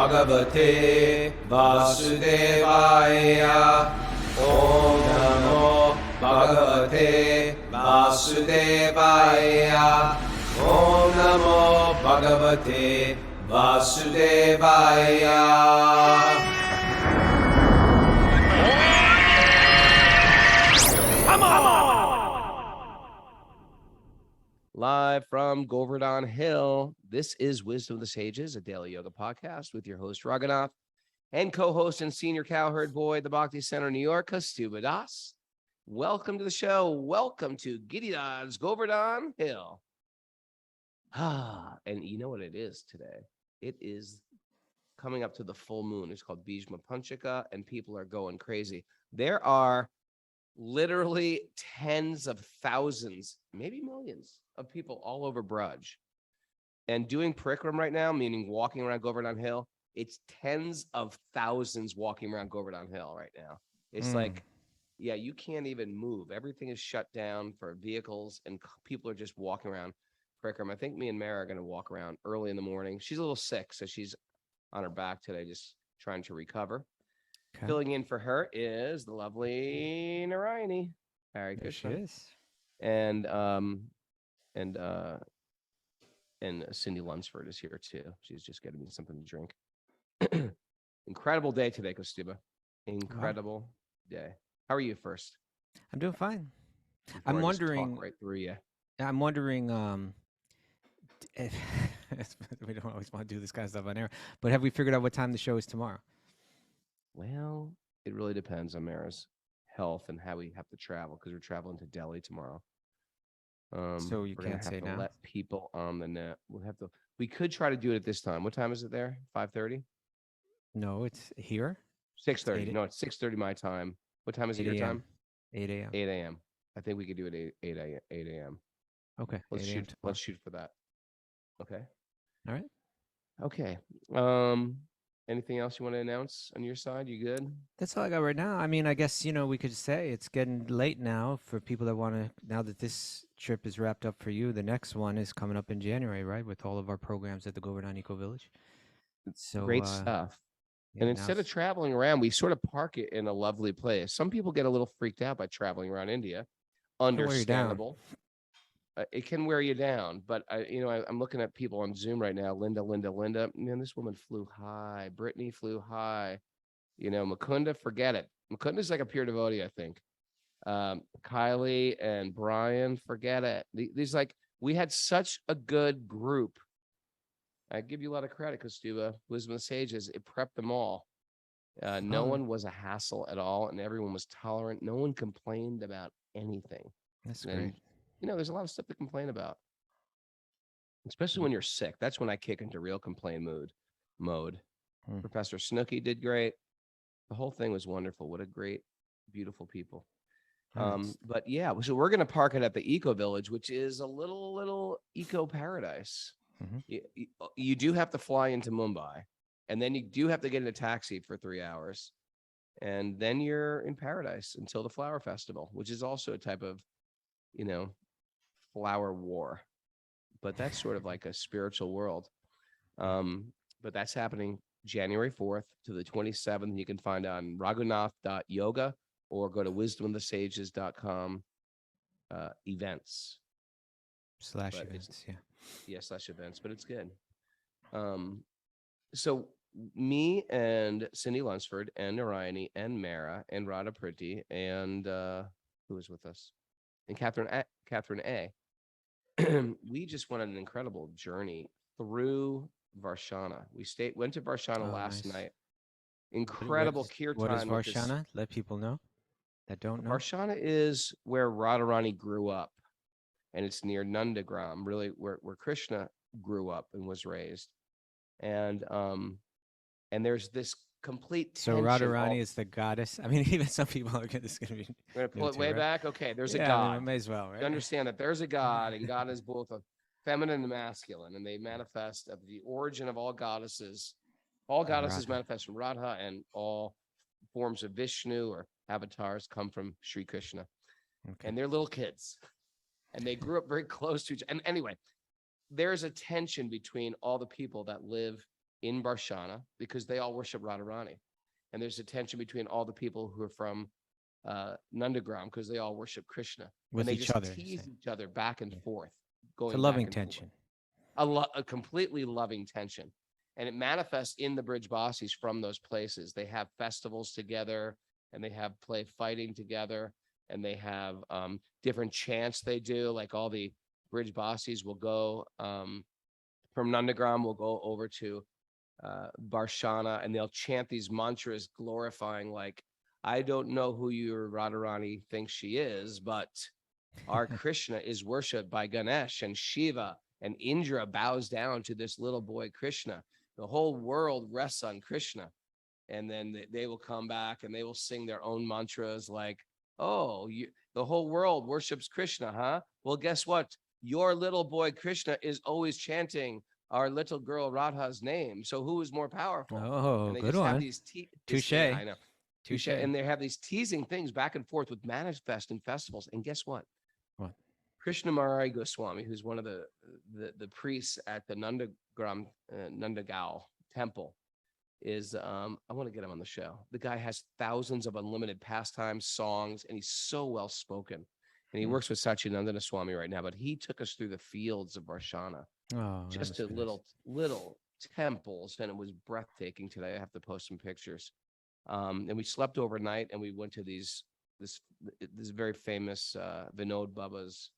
Bhagavate Vasudevaya. Om Namo Bhagavate Vasudevaya. Om Namo Bhagavate Vasudevaya. Live from Govardhan Hill, this is Wisdom of the Sages, a daily yoga podcast with your host, Raghunath, and co-host and senior cowherd boy at the Bhakti Center, New York, Kaustubha Das. Welcome to the show. Welcome to Giridhara's Govardhan Hill. And you know what it is today? It is coming up to the full moon. It's called Bhishma Panchaka, and people are going crazy. There are literally tens of thousands, maybe millions of people all over Brudge. And doing Parikram right now, meaning walking around Govardhan Hill, it's tens of thousands walking around Govardhan Hill right now. It's like, yeah, you can't even move. Everything is shut down for vehicles, and people are just walking around Parikram. I think me and Mara are going to walk around early in the morning. She's a little sick, so she's on her back today, just trying to recover. Okay. Filling in for her is the lovely Narayani. Very good. She is. And Cindy Lunsford is here too. She's just getting me something to drink. Incredible day today, Kaustubha. Incredible day. How are you first? I'm doing fine. Before I'm wondering right through you. I'm wondering if, we don't always want to do this kind of stuff on air, but have we figured out what time the show is tomorrow? Well, it really depends on Mara's health and how we have to travel, because we're traveling to Delhi tomorrow. So you can't say now. Let people on the net. We could try to do it at this time. What time is it there? 5:30? No, it's here. 6:30. No, it's 6:30 my time. What time is it your time? 8 a.m. 8 a.m. I think we could do it 8 a.m. Okay. Let's shoot for that. Okay. All right. Okay. Anything else you want to announce on your side? You good? That's all I got right now. I mean, I guess, we could say it's getting late now for people that want to, now that this trip is wrapped up for you, the next one is coming up in January, right? With all of our programs at the Govardhan Eco Village. So great stuff. Yeah, and instead of traveling around, we sort of park it in a lovely place. Some people get a little freaked out by traveling around India. Understandable. It can wear you down, but I'm looking at people on Zoom right now. Linda. Man, this woman flew high. Brittany flew high. Mukunda, forget it. Mukunda's like a pure devotee, I think. Kylie and Brian, forget it. These we had such a good group. I give you a lot of credit, Kaustubha. Wisdom of the Sages, it prepped them all. No one was a hassle at all, and everyone was tolerant. No one complained about anything. That's great. There's a lot of stuff to complain about, especially when you're sick. That's when I kick into real complain mode. Professor Snooky did great. The whole thing was wonderful. What a great, beautiful people. But yeah, so we're going to park it at the Eco Village, which is a little eco paradise. You do have to fly into Mumbai, and then you do have to get in a taxi for 3 hours, and then you're in paradise until the flower festival, which is also a type of, flower war, but that's sort of like a spiritual world. But that's happening January 4th to the 27th. You can find out on raghunath.yoga or go to wisdomofthesages.com events. /events, yeah. Yeah, /events, but it's good. So me and Cindy Lunsford and Narayani and Mara and Radha Priti and who was with us? And Catherine A. We just went on an incredible journey through Varshana. We went to Varshana last night. Incredible kirtan. What is Varshana? Let people know that don't know. Varshana is where Radharani grew up, and it's near Nandagram, really where Krishna grew up and was raised. And there's this complete tension. So Radharani is the goddess. I mean, even some people are going to be. We're going to pull it way back. Okay, there's a god. I may as well, right? You understand that there's a god, and God is both a feminine and masculine, and they manifest of the origin of all goddesses. All goddesses manifest from Radha, and all forms of Vishnu or avatars come from Sri Krishna. Okay. And they're little kids, and they grew up very close to each other. And anyway, there's a tension between all the people that live in Barshana because they all worship Radharani. And there's a tension between all the people who are from Nandagram because they all worship Krishna. And with they each just other, you tease say. each other back and Yeah. forth, It's a going back loving and forth. tension. A completely loving tension. And it manifests in the Bridge Bosses from those places. They have festivals together and they have play fighting together and they have different chants they do. Like all the Bridge Bosses will go from Nandagram, will go over to Barshana and they'll chant these mantras glorifying, like, I don't know who your Radharani thinks she is, but our Krishna is worshipped by Ganesh and Shiva, and Indra bows down to this little boy Krishna. The whole world rests on Krishna. And then they will come back and they will sing their own mantras like, oh, the whole world worships Krishna, huh? Well, guess what? Your little boy Krishna is always chanting our little girl Radha's name. So who is more powerful? Oh, And they good just have one. these yeah, Touche. I know. Touche. And they have these teasing things back and forth with manifest and festivals. And guess what? What? Krishna Marai Goswami, who's one of the priests at the Nandagram Nandagao temple, is I want to get him on the show. The guy has thousands of unlimited pastimes, songs, and he's so well spoken. And he Hmm. works with Satchidananda Swami right now. But he took us through the fields of Varshana, Oh, that just must to be nice. little temples, and it was breathtaking today. I have to post some pictures. And we slept overnight, and we went to this very famous Vinod Baba's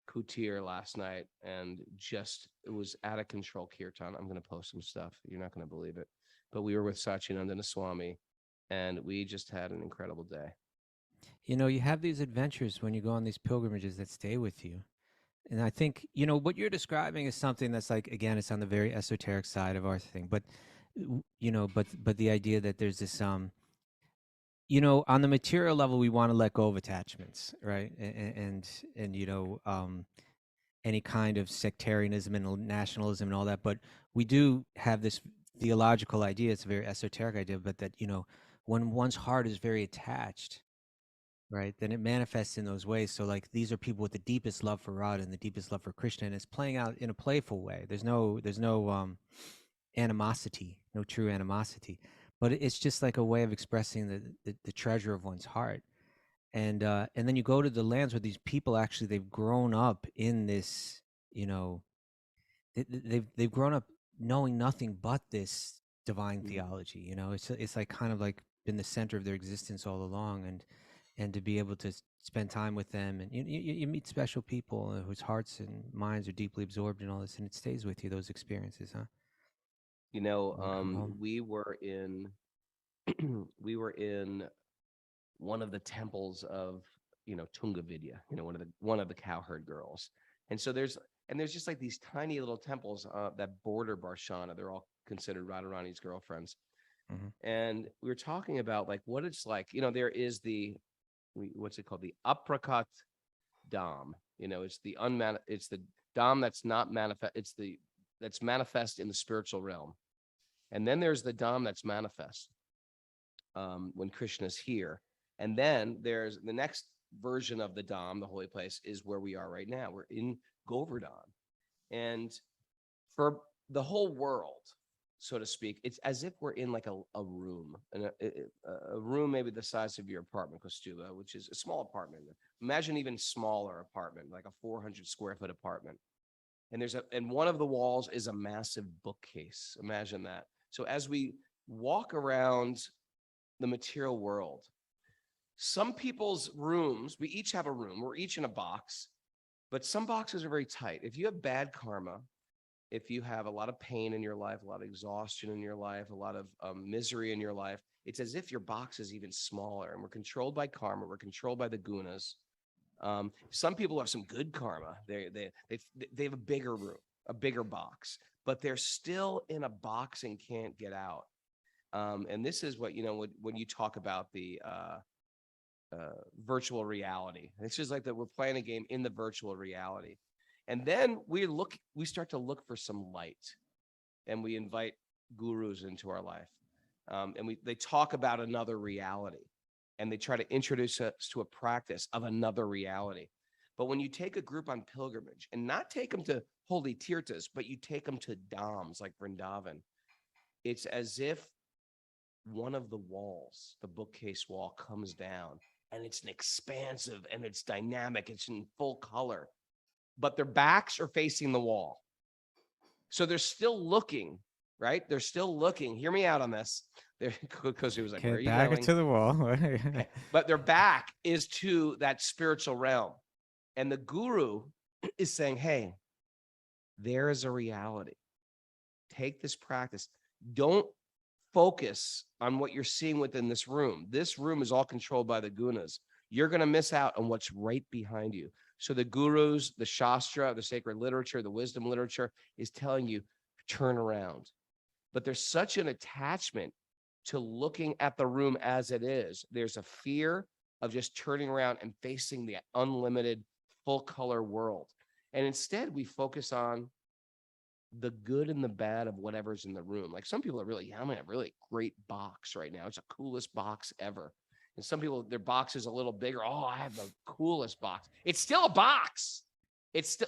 kutir last night, and just it was out of control kirtan. I'm going to post some stuff. You're not going to believe it. But we were with Satchidananda Swami, and we just had an incredible day. You know, you have these adventures when you go on these pilgrimages that stay with you. And I think, you know, what you're describing is something that's like, again, it's on the very esoteric side of our thing. But, you know, but the idea that there's this, you know, on the material level, we want to let go of attachments, right? And you know, any kind of sectarianism and nationalism and all that. But we do have this theological idea. It's a very esoteric idea, but that, you know, when one's heart is very attached, right, then it manifests in those ways. So like these are people with the deepest love for Radha and the deepest love for Krishna, and it's playing out in a playful way. There's no animosity, no true animosity, but it's just like a way of expressing the treasure of one's heart. And then you go to the lands where these people actually they've grown up in this, you know, they've grown up knowing nothing but this divine theology. You know, it's like kind of like been the center of their existence all along, and to be able to spend time with them, and you meet special people whose hearts and minds are deeply absorbed in all this, and it stays with you, those experiences, huh? You know, When you come home. we were in we were in one of the temples of Tunga Vidya, one of the cowherd girls. And so there's just like these tiny little temples that border Barshana. They're all considered Radharani's girlfriends. Hmm. And we were talking about like what it's like. There is what's it called? The apricot dam. It's the dam that's not manifest. That's manifest in the spiritual realm. And then there's the dam that's manifest when Krishna's here. And then there's the next version of the Dham, the holy place, is where we are right now. We're in Govardhan. And for the whole world, so to speak, it's as if we're in like a room, a room maybe the size of your apartment, Kostuba, which is a small apartment. Imagine even smaller apartment, like a 400 square foot apartment. And one of the walls is a massive bookcase. Imagine that. So as we walk around the material world, some people's rooms, we each have a room, we're each in a box, but some boxes are very tight. If you have bad karma, if you have a lot of pain in your life, a lot of exhaustion in your life, a lot of misery in your life, it's as if your box is even smaller. And we're controlled by karma, we're controlled by the gunas. Some people have some good karma. They have a bigger room, a bigger box, but they're still in a box and can't get out. And this is what when you talk about the virtual reality. It's just like that we're playing a game in the virtual reality. And then we start to look for some light, and we invite gurus into our life. And they talk about another reality, and they try to introduce us to a practice of another reality. But when you take a group on pilgrimage and not take them to holy tirthas, but you take them to dhams like Vrindavan, It's as if one of the walls, the bookcase wall, comes down, and it's an expansive and it's dynamic. It's in full color, but their backs are facing the wall. So they're still looking, right? They're still looking. Hear me out on this. Because he was like, Okay, where are you back it going? to the wall. Okay. But their back is to that spiritual realm. And the guru is saying, hey, there is a reality. Take this practice. Don't focus on what you're seeing within this room. This room is all controlled by the gunas. You're going to miss out on what's right behind you. So the gurus, the shastra, the sacred literature, the wisdom literature is telling you, turn around. But there's such an attachment to looking at the room as it is. There's a fear of just turning around and facing the unlimited full color world. And instead we focus on the good and the bad of whatever's in the room. Like some people are really, yeah, I'm gonna have a really great box right now. It's the coolest box ever. And some people, their box is a little bigger. Oh, I have the coolest box. It's still a box.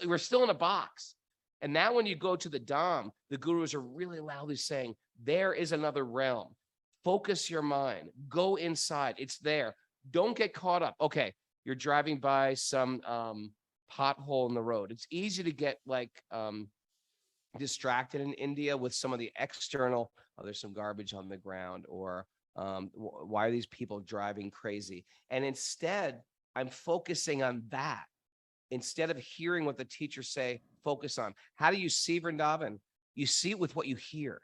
We're still in a box. And now when you go to the Dham, the gurus are really loudly saying, there is another realm. Focus your mind. Go inside. It's there. Don't get caught up. Okay, you're driving by some pothole in the road. It's easy to get like distracted in India with some of the external, oh, there's some garbage on the ground, or why are these people driving crazy? And instead, I'm focusing on that. Instead of hearing what the teachers say, focus on how do you see Vrindavan? You see it with what you hear,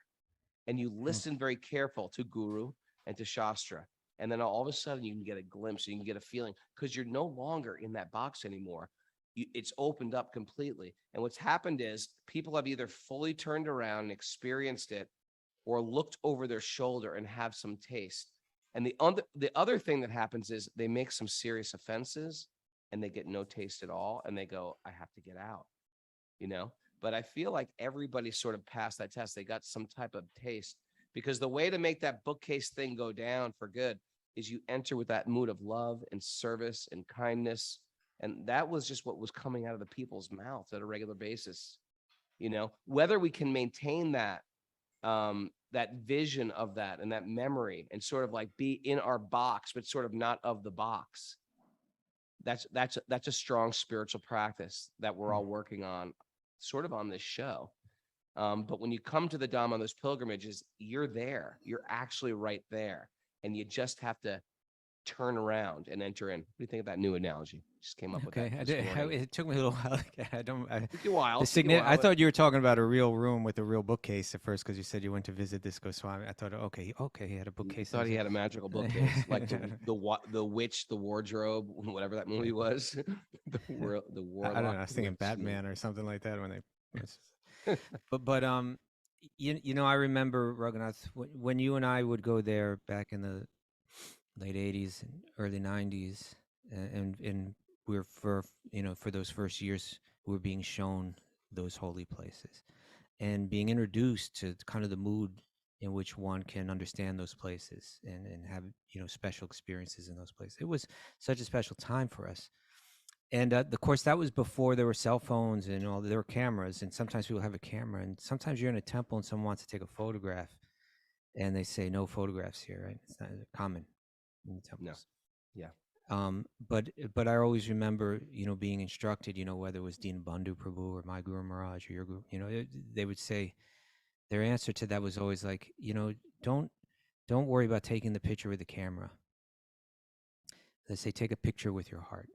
and you listen very careful to Guru and to Shastra. And then all of a sudden you can get a glimpse, you can get a feeling, because you're no longer in that box anymore. It's opened up completely. And what's happened is people have either fully turned around and experienced it, or looked over their shoulder and have some taste. And the other thing that happens is they make some serious offenses and they get no taste at all. And they go, I have to get out, you know? But I feel like everybody sort of passed that test. They got some type of taste, because the way to make that bookcase thing go down for good is you enter with that mood of love and service and kindness. And that was just what was coming out of the people's mouths at a regular basis. You know, whether we can maintain that that vision of that and that memory, and sort of like be in our box, but sort of not of the box. That's a strong spiritual practice that we're all working on, sort of on this show. But when you come to the Dham on those pilgrimages, you're there. You're actually right there, and you just have to turn around and enter in. What do you think of that new analogy? Just came up with that this morning. It took me a little while. I don't. Took you a while. I thought you were talking about a real room with a real bookcase at first, because you said you went to visit this Goswami. I thought, okay, he had a bookcase. I thought he had a magical bookcase, like the witch, the wardrobe, whatever that movie was. the warlock. I don't know. I was thinking Batman or something like that when they. but you know, I remember, Raghunath, when you and I would go there back in the late 80s and early 90s, and we're for those first years we were being shown those holy places and being introduced to kind of the mood in which one can understand those places and have special experiences in those places. It was such a special time for us. And of course, that was before there were cell phones and all. There were cameras, and sometimes people have a camera, and sometimes you're in a temple and someone wants to take a photograph, and they say no photographs here, right? It's not common in the temples. No. Yeah. But I always remember, being instructed, whether it was Deen Bandhu Prabhu or my Guru Maharaj or your Guru, they would say, their answer to that was always like, don't worry about taking the picture with the camera. They say, take a picture with your heart,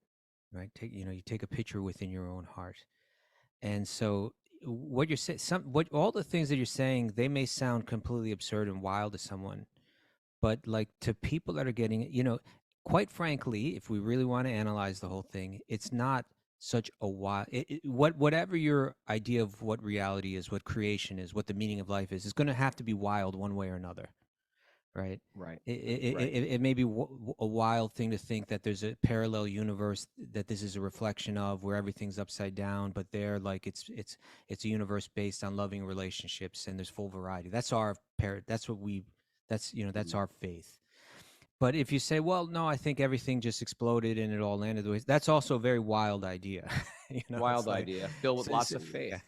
right? You take a picture within your own heart. And so what you're saying, all the things that you're saying, they may sound completely absurd and wild to someone, but like to people that are getting it, quite frankly, if we really want to analyze the whole thing, it's not such a wild, whatever your idea of what reality is, what creation is, what the meaning of life is going to have to be wild one way or another. Right. It may be a wild thing to think that there's a parallel universe that this is a reflection of, where everything's upside down, but they're like it's a universe based on loving relationships and there's full variety. That's our that's our faith. But if you say, well, no, I think everything just exploded and it all landed the way, that's also a very wild idea. Wild idea filled with lots of faith.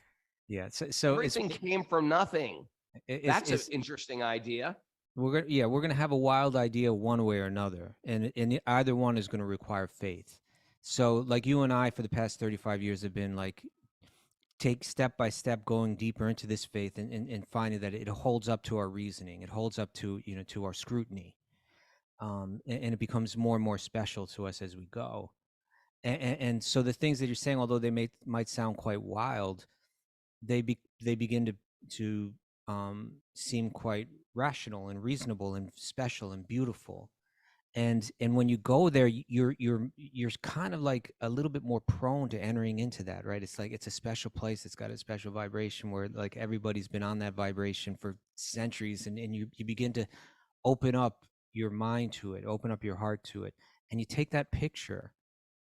Yeah. So everything came from nothing. That's an It's interesting idea. we're gonna have a wild idea one way or another, and either one is gonna require faith. So like you and I for the past 35 years have been like take step by step going deeper into this faith and finding that it holds up to our reasoning, it holds up to to our scrutiny, and it becomes more and more special to us as we go. And so the things that you're saying, although they might sound quite wild, they begin to seem quite rational and reasonable and special and beautiful. And when you go there, you're kind of like a little bit more prone to entering into that, right? It's like it's a special place. It's got a special vibration where like everybody's been on that vibration for centuries, and you begin to open up your mind to it, open up your heart to it, and you take that picture,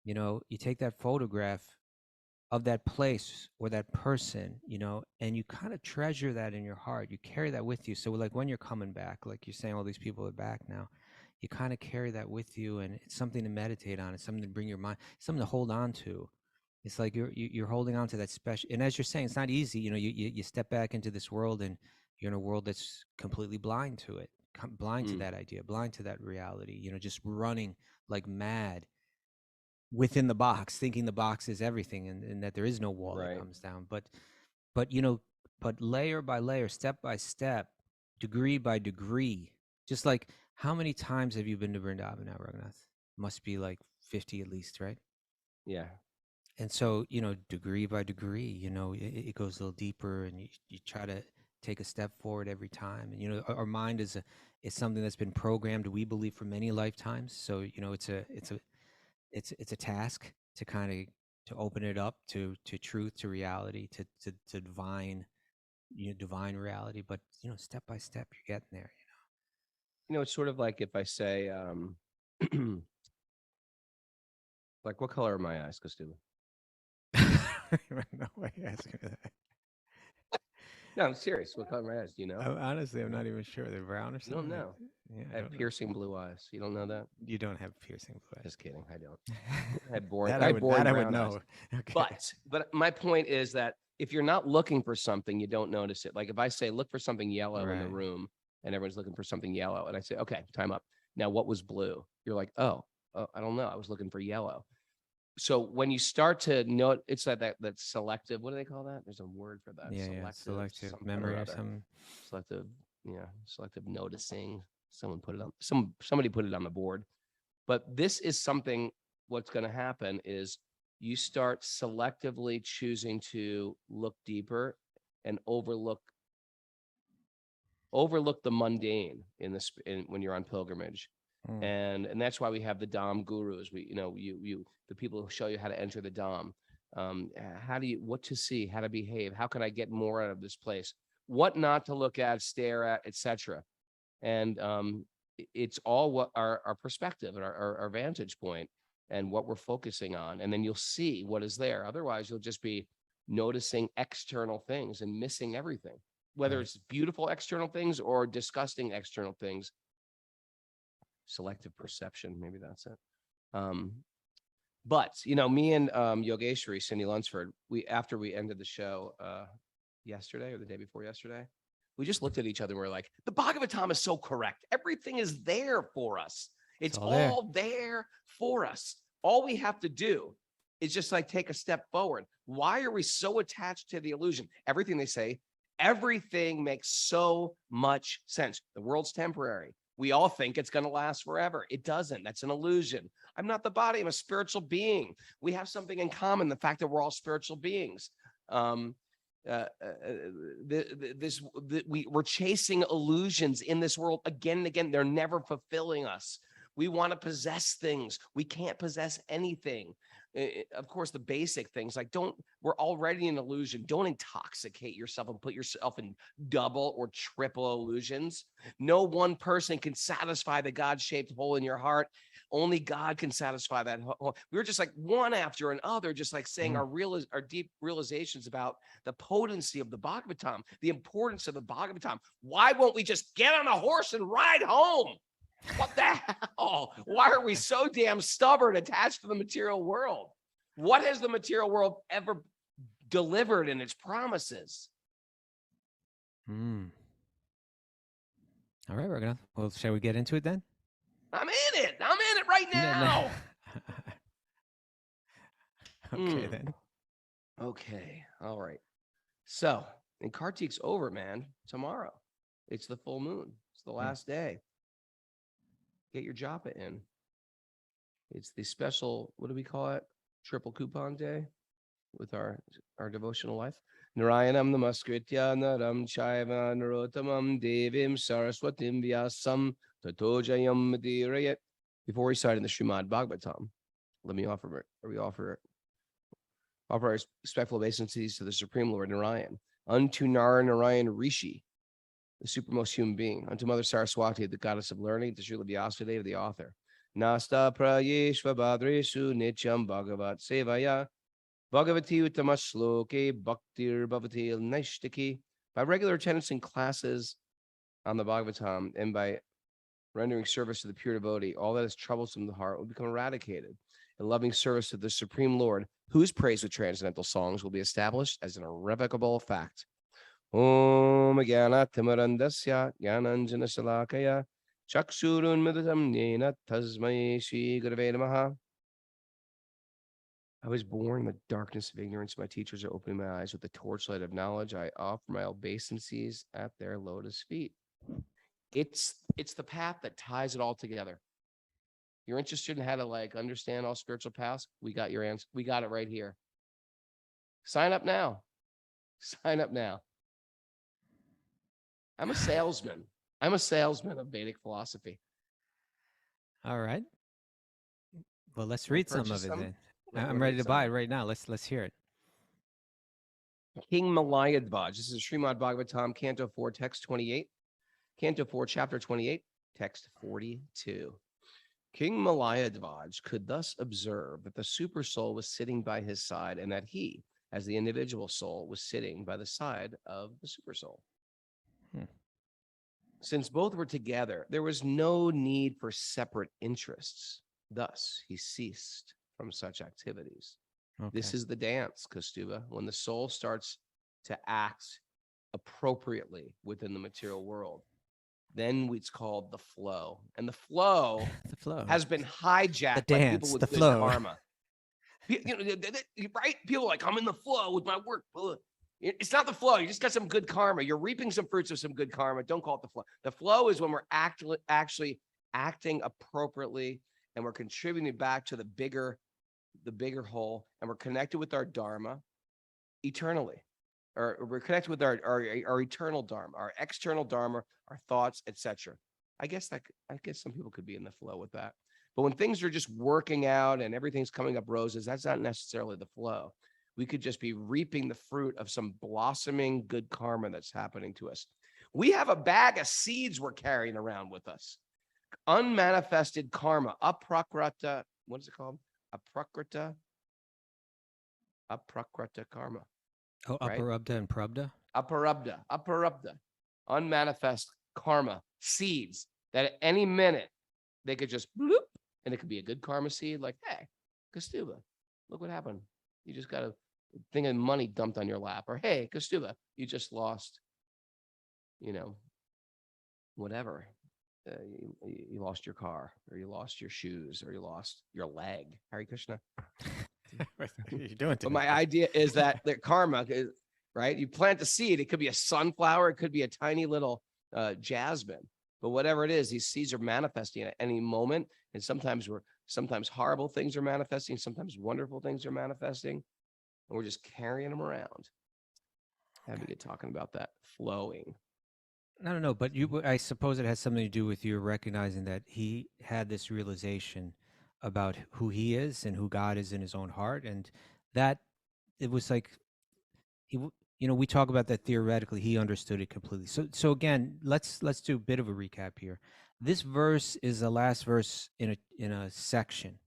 you take that photograph of that place or that person, and you kind of treasure that in your heart. You carry that with you. So like when you're coming back, like you're saying, all these people are back now, you kind of carry that with you, and it's something to meditate on. It's something to bring your mind, something to hold on to. It's like you're holding on to that special. And as you're saying, it's not easy. You step back into this world, and you're in a world that's completely blind to it, blind to Mm, that idea, blind to that reality. Just running like mad within the box, thinking the box is everything, and that there is no wall that right. comes down. But layer by layer, step by step, degree by degree, just like how many times have you been to Vrindavan now, Raghunath? Must be like 50 at least, right? Yeah. And so, degree by degree, it goes a little deeper, and you try to take a step forward every time. And our mind is something that's been programmed, we believe, for many lifetimes. So it's a task to kind of to open it up to truth, to reality, to divine, divine reality. But step by step you're getting there. It's sort of like if I say, like, what color are my eyes, Costume? I don't know why you're asking me that. No, I'm serious. What color are my eyes? Do you know? Honestly, I'm not even sure. They're brown or You don't something. know. Yeah, I I have don't know. piercing blue eyes. You don't know that? You don't have piercing blue Just kidding. I don't. eyes. I have boring. that I I have would boring that I would brown eyes. know. Okay. But my point is that if you're not looking for something, you don't notice it. Like if I say look for something yellow in the Right. room, and everyone's looking for something yellow, and I say okay, time up. Now what was blue? You're like oh, I don't know. I was looking for yellow. So when you start to note, it's like that selective. What do they call that? There's a word for that. Yeah, yeah. Selective Selective something or memory or other. something. Selective, yeah, selective noticing. Someone put it on. Somebody put it on the board. But this is something. What's going to happen is you start selectively choosing to look deeper and overlook the mundane when you're on pilgrimage. Mm. And that's why we have the Dom gurus. You the people who show you how to enter the Dom. How do you what to see, how to behave, how can I get more out of this place, what not to look at, stare at, etc. And it's all what our perspective and our vantage point and what we're focusing on, and then you'll see what is there. Otherwise, you'll just be noticing external things and missing everything, whether Right. it's beautiful external things or disgusting external things. Selective perception, maybe that's it. um but me and Yogeshwari, Cindy Lunsford, we after we ended the show yesterday or the day before yesterday, we just looked at each other and we're like, the Bhagavatam is so correct. Everything is there for us. It's It's all there. all there for us. All we have to do is just like take a step forward. Why are we so attached to the illusion? Everything they say, everything makes so much sense. The world's temporary. We all think it's going to last forever. It doesn't. That's an illusion. I'm not the body. I'm a spiritual being. We have something in common, the fact that we're all spiritual beings. Um, we're chasing illusions in this world again and again. They're never fulfilling us. We want to possess things. We can't possess anything. Of course, the basic things like we're already an illusion. Don't intoxicate yourself and put yourself in double or triple illusions. No one person can satisfy the God-shaped hole in your heart. Only God can satisfy that hole. We were just like one after another, just like saying Mm. our deep realizations about the potency of the Bhagavatam, the importance of the Bhagavatam. Why won't we just get on a horse and ride home? What the hell? Why are we so damn stubborn, attached to the material world? What has the material world ever delivered in its promises? Mm. All right, we're gonna. Well, shall we get into it then? I'm in it. I'm in it right No, no. now. Okay Mm, then. okay. All right. So, and Kartik's over, man. Tomorrow. It's the full moon. It's the Hmm. last day. Get your japa in. It's the special, what do we call it? Triple coupon day with our devotional life. Narayanam namaskritya naram chaiva narottamam devim saraswatim vyasam tato jayam madirayat. Before we start in the Srimad Bhagavatam, let me offer our respectful obeisances to the Supreme Lord Narayan, unto Narayan Rishi, the supermost human being, unto Mother Saraswati, the goddess of learning, to Srila Vyasadeva, the author. Nasta prayeshva badresu nityam bhagavat sevaya bhagavati uttamasloke bhaktir bhavati naishtiki. By regular attendance in classes on the Bhagavatam and by rendering service to the pure devotee, all that is troublesome in the heart will become eradicated. In loving service to the Supreme Lord, whose praise with transcendental songs will be established as an irrevocable fact. Om Gyana Timarandasya Gyananjana Salakaya Chaksurun Midatam Nena Tasmai Shri Gurave Namaha. I was born in the darkness of ignorance. My teachers are opening my eyes with the torchlight of knowledge. I offer my obeisances at their lotus feet. It's the path that ties it all together. You're interested in how to like understand all spiritual paths? We got your answer. We got it right here. Sign up now. Sign up now. I'm a salesman. I'm a salesman of Vedic philosophy. All right. Well, let's Want read to some purchase of it some? then. Want I'm to ready read to some? buy it right now. Let's hear it. King Malayadvaj. This is Srimad Bhagavatam, Canto 4, Text 28. Canto 4, Chapter 28, Text 42. King Malayadvaj could thus observe that the Supersoul was sitting by his side and that he, as the individual soul, was sitting by the side of the Supersoul. Hmm. Since both were together, there was no need for separate interests. Thus, he ceased from such activities. Okay. This is the dance, Kastuba, when the soul starts to act appropriately within the material world. Then it's called the flow. And the flow the flow. has been The hijacked by people dance. with The good flow. karma. Right? People are like, I'm in the flow with my work. It's not the flow. You just got some good karma. You're reaping some fruits of some good karma. Don't call it the flow. The flow is when we're actually acting appropriately and we're contributing back to the bigger whole, and we're connected with our dharma eternally, or we're connected with our eternal dharma, our external dharma, our thoughts, etc. I guess some people could be in the flow with that. But when things are just working out and everything's coming up roses, that's not necessarily the flow. We could just be reaping the fruit of some blossoming good karma that's happening to us. We have a bag of seeds we're carrying around with us. Unmanifested karma, aprakrata, what is it called? Aprakrata karma, Oh, right? Aparubda and Prabda. Aparubda, unmanifest karma, seeds that at any minute they could just bloop, and it could be a good karma seed, like, hey, Kastuba, look what happened. You just got a thing of money dumped on your lap, or hey, Kastuba, you just lost, you know, whatever. You lost your car, or you lost your shoes, or you lost your leg. Hare Krishna. What are you doing to But me? my idea is that the karma is right. You plant a seed. It could be a sunflower. It could be a tiny little jasmine. But whatever it is, these seeds are manifesting at any moment. And sometimes horrible things are manifesting. Sometimes wonderful things are manifesting. And we're just carrying them around. Have we get talking about that flowing? No. But I suppose it has something to do with you recognizing that he had this realization about who he is and who God is in his own heart, and that it was like we talk about that theoretically. He understood it completely. So again, let's do a bit of a recap here. This verse is the last verse in a section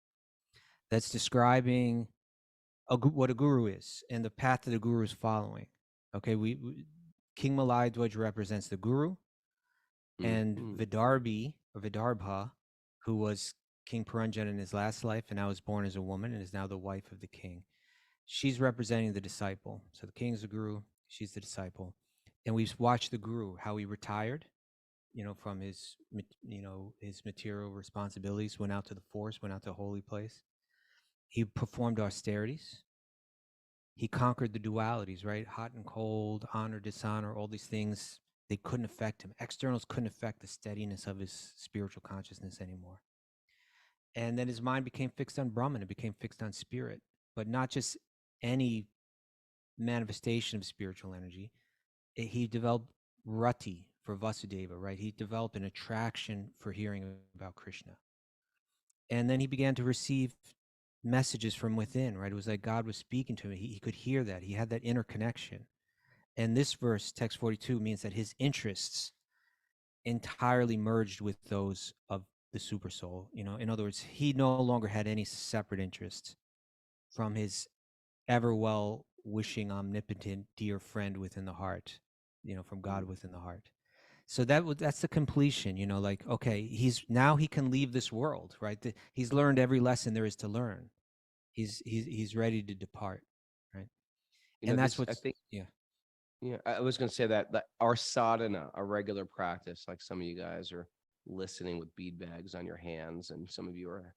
that's describing what a guru is and the path that the guru is following. Okay, King Malayadvaj represents the guru, and Vidarbhi or Vidarbha, who was King Puranjan in his last life and now was born as a woman and is now the wife of the king. She's representing the disciple. So the king is the guru, she's the disciple. And we've watched the guru, how he retired from his his material responsibilities, went out to the forest, went out to a holy place. He performed austerities. He conquered the dualities, right? Hot and cold, honor, dishonor, all these things, they couldn't affect him. Externals couldn't affect the steadiness of his spiritual consciousness anymore. And then his mind became fixed on Brahman. It became fixed on spirit, but not just any manifestation of spiritual energy. He developed rati for Vasudeva, right? He developed an attraction for hearing about Krishna. And then he began to receive messages from within, right? It was like God was speaking to him. He could hear that. He had that inner connection. And this verse, text 42, means that his interests entirely merged with those of the Supersoul. In other words, he no longer had any separate interests from his ever well wishing, omnipotent, dear friend within the heart, from God within the heart. So that's the completion, like, okay, he can leave this world, right? He's learned every lesson there is to learn. He's ready to depart, right? And that's This, I what's think, yeah. yeah, I was going to say that our sadhana, a regular practice, like some of you guys are listening with bead bags on your hands, and some of you are,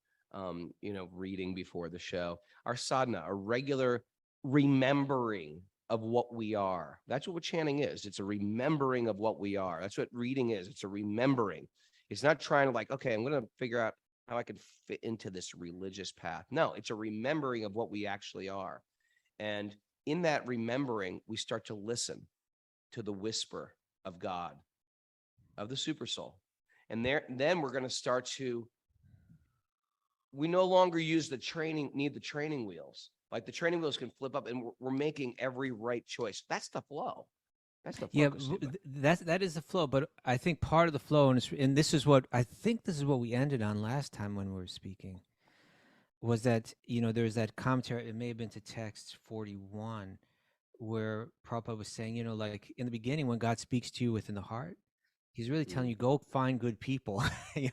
reading before the show. Our sadhana, a regular remembering of what we are. That's what chanting is. It's a remembering of what we are. That's what reading is. It's a remembering. It's not trying to like, okay, I'm going to figure out how I can fit into this religious path. No, it's a remembering of what we actually are. And in that remembering, we start to listen to the whisper of God, of the Supersoul. And then we're going to start to, we no longer need the training wheels. Like the training wheels can flip up and we're making every right choice. That's the flow. That's the Yeah, focus. that is the flow. But I think part of the flow, and this is what I think this is what we ended on last time when we were speaking, was that there's that commentary. It may have been to text 41, where Prabhupada was saying, like in the beginning when God speaks to you within the heart, he's really telling you, go find good people,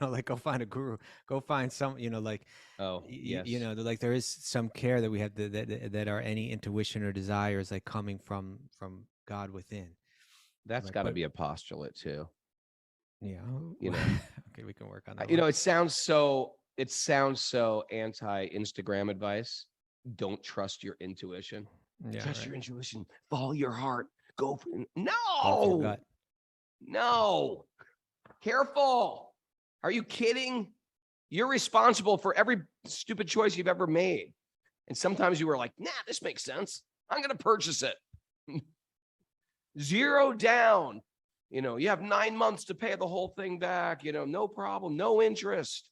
like go find a guru, go find some, like, Oh, yes. like there is some care that we have that are any intuition or desires like coming from God within. That's Right. got to But be a postulate too. yeah, You know, okay, we can work on that one. it sounds so anti Instagram advice. Don't trust your intuition. Yeah, Trust right. your intuition. Follow your heart. Go for Go with your no, gut. no. Careful. Are you kidding? You're responsible for every stupid choice you've ever made. And sometimes you were like, nah, this makes sense. I'm going to purchase it. Zero down. You have 9 months to pay the whole thing back. No problem, no interest.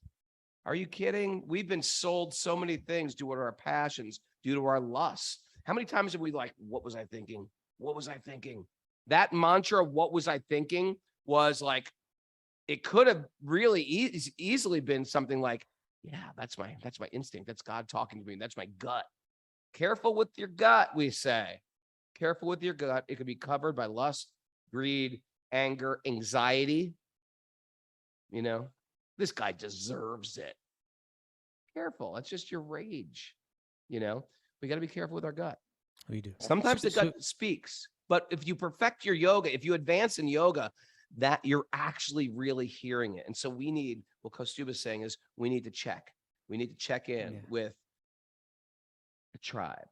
Are you kidding? We've been sold so many things due to our passions, due to our lusts. How many times have we like, what was I thinking? What was I thinking? That mantra, what was I thinking, was like, it could have really easily been something like, yeah, that's my instinct. That's God talking to me. That's my gut. Careful with your gut, we say. Careful with your gut. It could be covered by lust, greed, anger, anxiety. This guy deserves it. Careful. That's just your rage. We got to be careful with our gut. We do. Sometimes the gut speaks, but if you perfect your yoga, if you advance in yoga, that you're actually really hearing it. And so we need, what Kostuba is saying is we need to check. We need to check in with a tribe,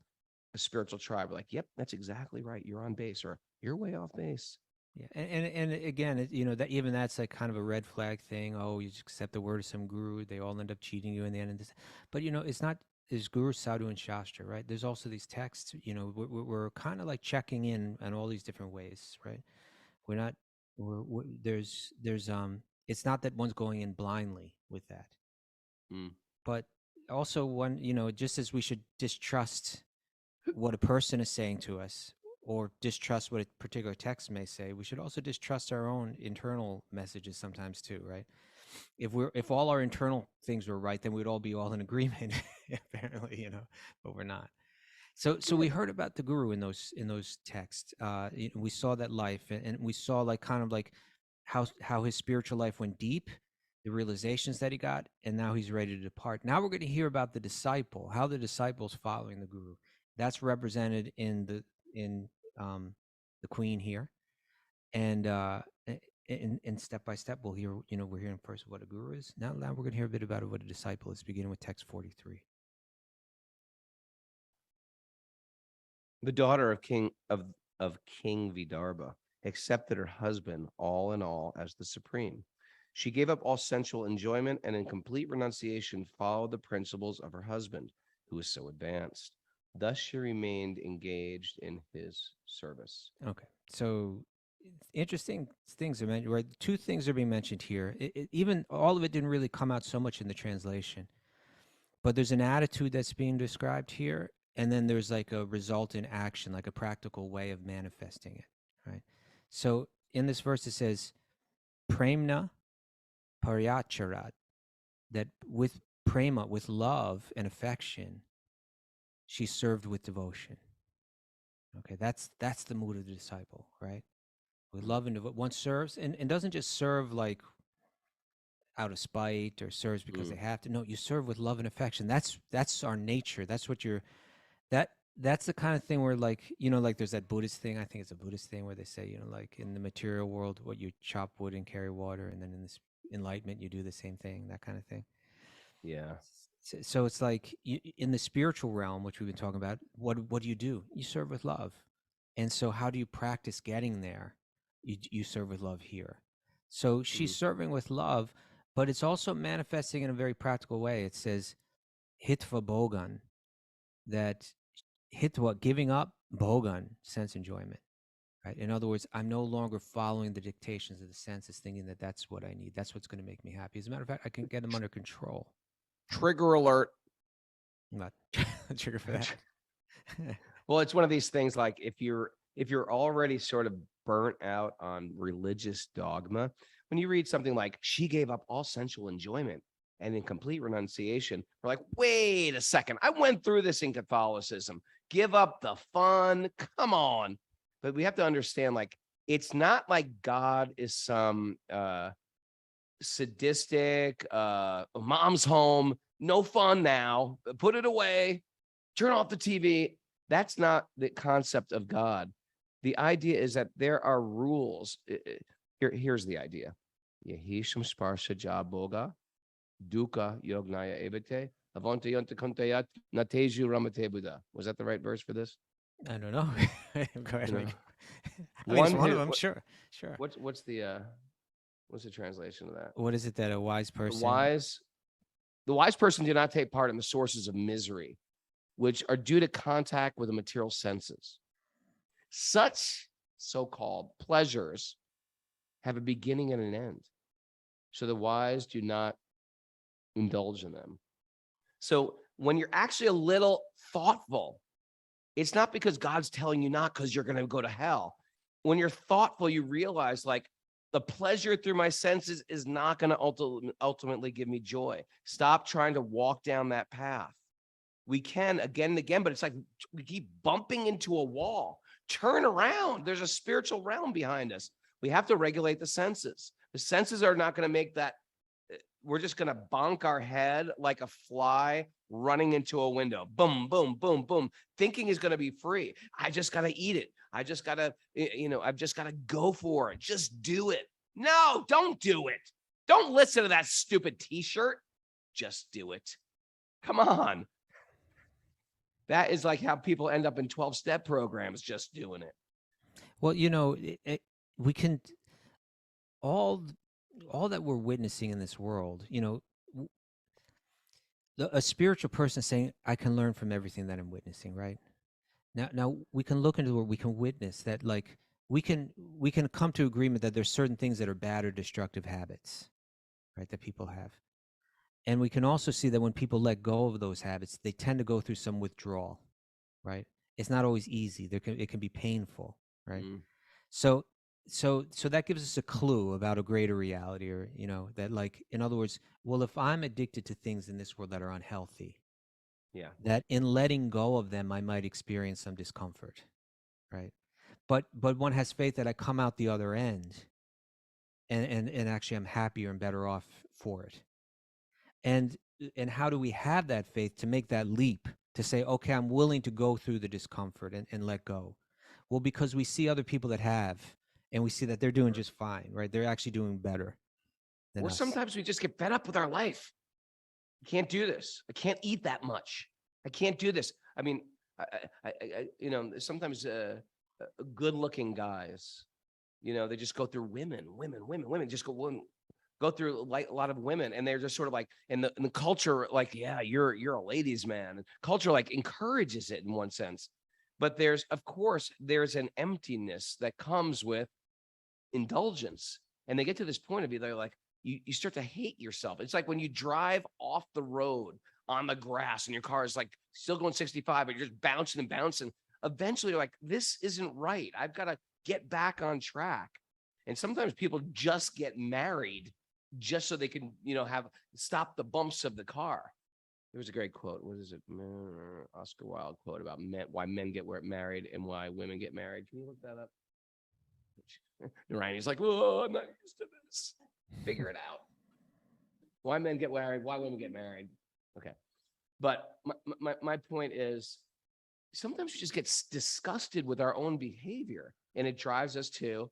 a spiritual tribe. We're like, yep, that's exactly right. You're on base, or you're way off base. Yeah, and again, that even that's like kind of a red flag thing. Oh, you just accept the word of some guru; they all end up cheating you in the end of this. But it's not. There's Guru, Sadhu, and Shastra, right? There's also these texts. We're kind of like checking in on all these different ways, right? We're not. There's It's not that one's going in blindly with that, but also one. Just as we should distrust what a person is saying to us, or distrust what a particular text may say, we should also distrust our own internal messages sometimes too, right? If all our internal things were right, then we'd all be all in agreement, apparently, but we're not. So we heard about the guru in those texts. We saw that life, and we saw like kind of like how his spiritual life went deep, the realizations that he got, and now he's ready to depart. Now we're going to hear about the disciple, how the disciple's following the guru. That's represented in the queen here, and in step by step, we'll hear, we're hearing first what a guru is. Now we're going to hear a bit about what a disciple is, beginning with text 43. The daughter of King Vidarbha accepted her husband all in all as the supreme. She gave up all sensual enjoyment and in complete renunciation followed the principles of her husband, who was so advanced. Thus she remained engaged in his service. Okay, so interesting things are mentioned. Right, two things are being mentioned here. Even all of it didn't really come out so much in the translation, but there's an attitude that's being described here, and then there's like a resultant action, like a practical way of manifesting it. Right. So in this verse it says, "Premna paryacharat," that with prema, with love and affection, she served with devotion. Okay, that's the mood of the disciple, right? With Mm, love and one serves, and doesn't just serve like out of spite or serves because they mm, have to. No, you serve with love and affection. That's our nature. That's what you're. That that's the kind of thing where, like, like there's that Buddhist thing. I think it's a Buddhist thing where they say, like in the material world, what you chop wood and carry water, and then in this enlightenment, you do the same thing. That kind of thing. yeah. So it's like in the spiritual realm, which we've been talking about, what do? You serve with love. And so how do you practice getting there? You serve with love here. So she's Mm, serving with love, but it's also manifesting in a very practical way. It says hitva bogan, that hitva, giving up, bogan, sense enjoyment. Right? In other words, I'm no longer following the dictations of the senses, thinking that that's what I need. That's what's going to make me happy. As a matter of fact, I can get them under control. Right? Trigger alert. I'm not trigger for that. Well, it's one of these things like if you're already sort of burnt out on religious dogma, when you read something like she gave up all sensual enjoyment and in complete renunciation, we're like, wait a second, I went through this in Catholicism. Give up the fun. Come on. But we have to understand, like, it's not like God is some sadistic mom's home, no fun now, put it away, turn off the TV. That's not the concept of God. The idea is that there are rules. Here's the idea. Yehisham sparsha ja boga, duka yognaya ebete, avante yonta kontayat nateju ramate buddha. Was that the right verse for this? I don't know. Go ahead. You know, I mean, it's one one of who them. Sure, sure. what's the translation of that? What is it that a wise The person? wise, the wise person do not take part in the sources of misery, which are due to contact with the material senses. Such so-called pleasures have a beginning and an end. So the wise do not indulge in them. So when you're actually a little thoughtful, it's not because God's telling you not because you're going to go to hell. When you're thoughtful, you realize like the pleasure through my senses is not going to ultimately give me joy. Stop trying to walk down that path. We can again and again, but it's like we keep bumping into a wall. Turn around. There's a spiritual realm behind us. We have to regulate the senses. The senses are not going to make that. We're just going to bonk our head like a fly running into a window. Boom, boom, boom, boom. Thinking is going to be free. I just got to eat it. I just got to, I've just got to go for it. Just do it. No, don't do it. Don't listen to that stupid t-shirt. Just do it. Come on. That is like how people end up in 12-step programs just doing it. Well, we can all all that we're witnessing in this world. A spiritual person saying, "I can learn from everything that I'm witnessing." Right now, we can look into where we can witness that, like we can come to agreement that there's certain things that are bad or destructive habits, right, that people have. And we can also see that when people let go of those habits, they tend to go through some withdrawal, right? It's not always easy. It can be painful, right? Mm, So so that gives us a clue about a greater reality, or that, like, in other words, well, if I'm addicted to things in this world that are unhealthy, yeah. that in letting go of them I might experience some discomfort, right? But one has faith that I come out the other end, and actually I'm happier and better off for it. And how do we have that faith to make that leap, to say, okay, I'm willing to go through the discomfort and let go? Well, because we see other people that have, and we see that they're doing just fine, right? They're actually doing better than Or us. sometimes we just get fed up with our life. I can't do this. I can't eat that much. I can't do this. I mean, sometimes good-looking guys, they just go through women, just go through like a lot of women, and they're just sort of like in the culture, like, yeah, you're a ladies' man. And culture like encourages it in one sense, but of course, there's an emptiness that comes with indulgence, and they get to this point of you, they're like, you start to hate yourself. It's like when you drive off the road on the grass and your car is like still going 65, but you're just bouncing and bouncing. Eventually, you're like, this isn't right. I've got to get back on track. And sometimes people just get married just so they can, stop the bumps of the car. There was a great quote. What is it? Oscar Wilde quote about why men get married and why women get married. Can you look that up? Ryan, he's like, "Whoa, I'm not used to this. Figure it out. Why men get married? Why women get married?" Okay, but my point is, sometimes we just get disgusted with our own behavior, and it drives us to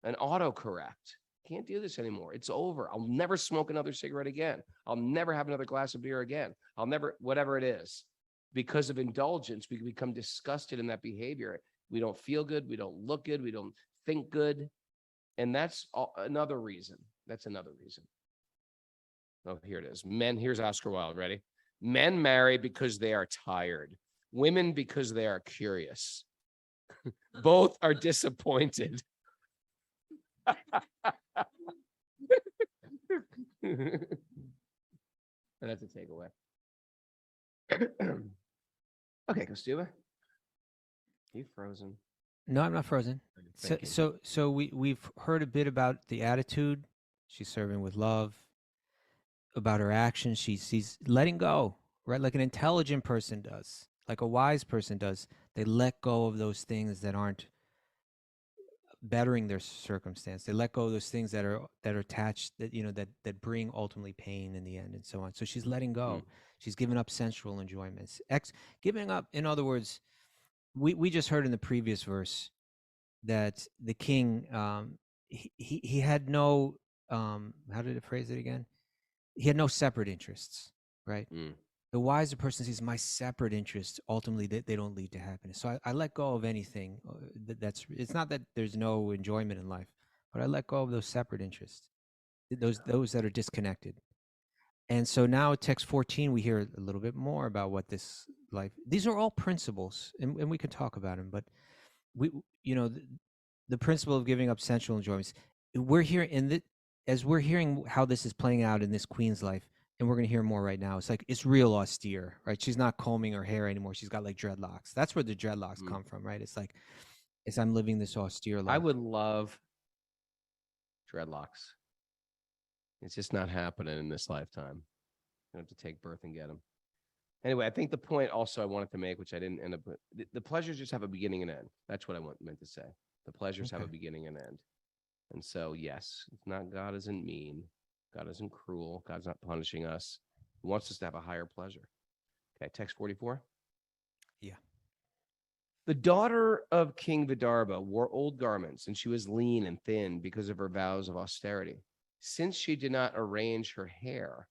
an autocorrect. Can't do this anymore. It's over. I'll never smoke another cigarette again. I'll never have another glass of beer again. I'll never, whatever it is. Because of indulgence, we become disgusted in that behavior. We don't feel good. We don't look good. We don't think good. And that's another reason. That's another reason. Oh, here it is. Here's Oscar Wilde. Ready? Men marry because they are tired. Women because they are curious. Both are disappointed. And that's a takeaway. Okay, Kostuba. You frozen? No, I'm not frozen. So we've heard a bit about the attitude. She's serving with love. About her actions, she's letting go, right? Like an intelligent person does, like a wise person does. They let go of those things that aren't bettering their circumstance. They let go of those things that are attached, that bring ultimately pain in the end, and so on. So she's letting go. She's giving up sensual enjoyments. Giving up, in other words, we just heard in the previous verse that the king, he had no, how did it phrase it again? He had no separate interests, right? The wiser person sees my separate interests. Ultimately, they don't lead to happiness. So I let go of anything that's. It's not that there's no enjoyment in life, but I let go of those separate interests, those that are disconnected. And so now, at text 14, we hear a little bit more about what this life. These are all principles, and we can talk about them. But we, the principle of giving up sensual enjoyments. We're here as we're hearing how this is playing out in this queen's life, and we're going to hear more right now. It's like, it's real austere, right? She's not combing her hair anymore. She's got like dreadlocks. That's where the dreadlocks come from, right? It's like, I'm living this austere life. I would love dreadlocks. It's just not happening in this lifetime. You have to take birth and get them. Anyway, I think the point also I wanted to make, which I didn't end up with, the pleasures just have a beginning and end. That's what I meant to say. The pleasures have a beginning and end. And so, yes, it's not, God isn't mean. God isn't cruel. God's not punishing us. He wants us to have a higher pleasure. Okay, text 44. Yeah. The daughter of King Vidarbha wore old garments, and she was lean and thin because of her vows of austerity. Since she did not arrange her hair,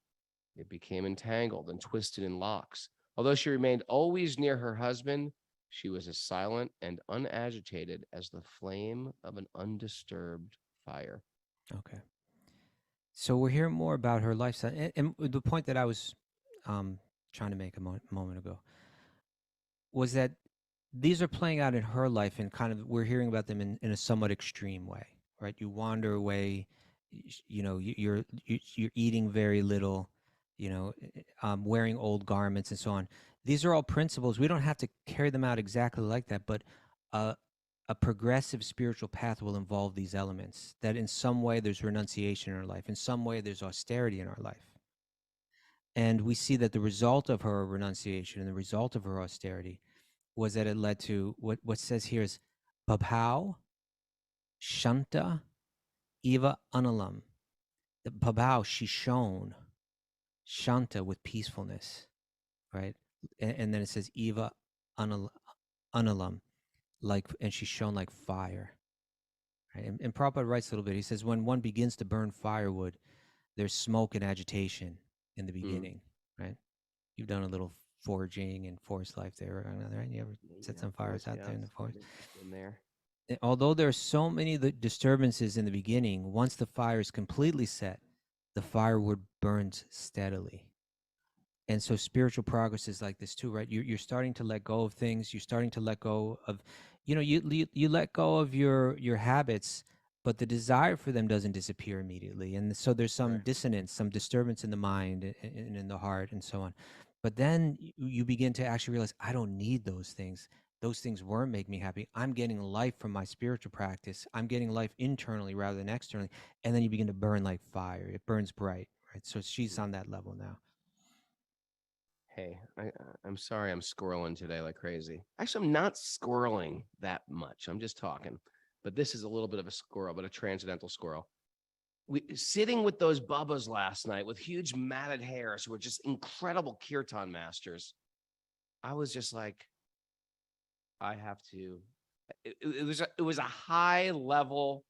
it became entangled and twisted in locks. Although she remained always near her husband, she was as silent and unagitated as the flame of an undisturbed fire. Okay. So we're hearing more about her lifestyle. And the point that I was trying to make a moment ago was that these are playing out in her life, and kind of we're hearing about them in a somewhat extreme way, right? You wander away, you're eating very little, wearing old garments and so on. These are all principles. We don't have to carry them out exactly like that, but a progressive spiritual path will involve these elements, that in some way there's renunciation in our life, in some way there's austerity in our life. And we see that the result of her renunciation and the result of her austerity was that it led to what says here is Babhau, Shanta, Eva Analam. The Babhau, she shone, Shanta with peacefulness, right? And then it says Eva Analam, like, and she shone like fire. Right? And Prabhupada writes a little bit. He says, when one begins to burn firewood, there's smoke and agitation in the Mm. beginning, right? You've done a little foraging and forest life there, right? You ever set Yeah, some Boy fires out there in the Scouts. forest? Been there. Although there are so many disturbances in the beginning, once the fire is completely set, the firewood burns steadily. And so spiritual progress is like this too, right? You're starting to let go of things. You're starting to let go of, you let go of your habits, but the desire for them doesn't disappear immediately. And so there's some Right. dissonance, some disturbance in the mind and in the heart and so on. But then you begin to actually realize, I don't need those things. Those things weren't making me happy. I'm getting life from my spiritual practice. I'm getting life internally rather than externally. And then you begin to burn like fire. It burns bright, right? So she's Mm. on that level now. Hey, I'm sorry I'm squirreling today like crazy. Actually, I'm not squirreling that much. I'm just talking. But this is a little bit of a squirrel, but a transcendental squirrel. We sitting with those bubbas last night with huge matted hairs who were just incredible kirtan masters. I was just like, I have to. It was a high level,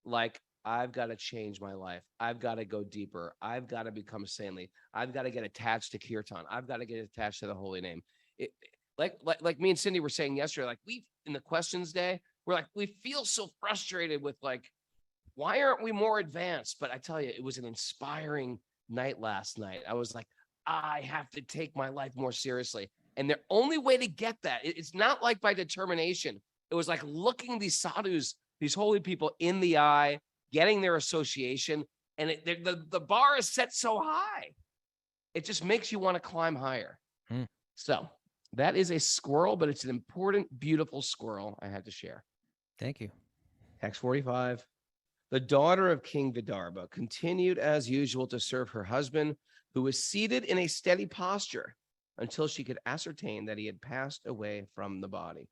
like I've got to change my life. I've got to go deeper. I've got to become saintly. I've got to get attached to kirtan. I've got to get attached to the holy name. Like me and Cindy were saying yesterday, like we in the questions day, we're like we feel so frustrated with like why aren't we more advanced? But I tell you, it was an inspiring night last night. I was like, I have to take my life more seriously. And the only way to get that, it's not like by determination. It was like looking these sadhus, these holy people in the eye, getting their association. And the bar is set so high. It just makes you want to climb higher. Hmm. So that is a squirrel, but it's an important, beautiful squirrel I had to share. Thank you. Text 45. The daughter of King Vidarbha continued as usual to serve her husband, who was seated in a steady posture until she could ascertain that he had passed away from the body.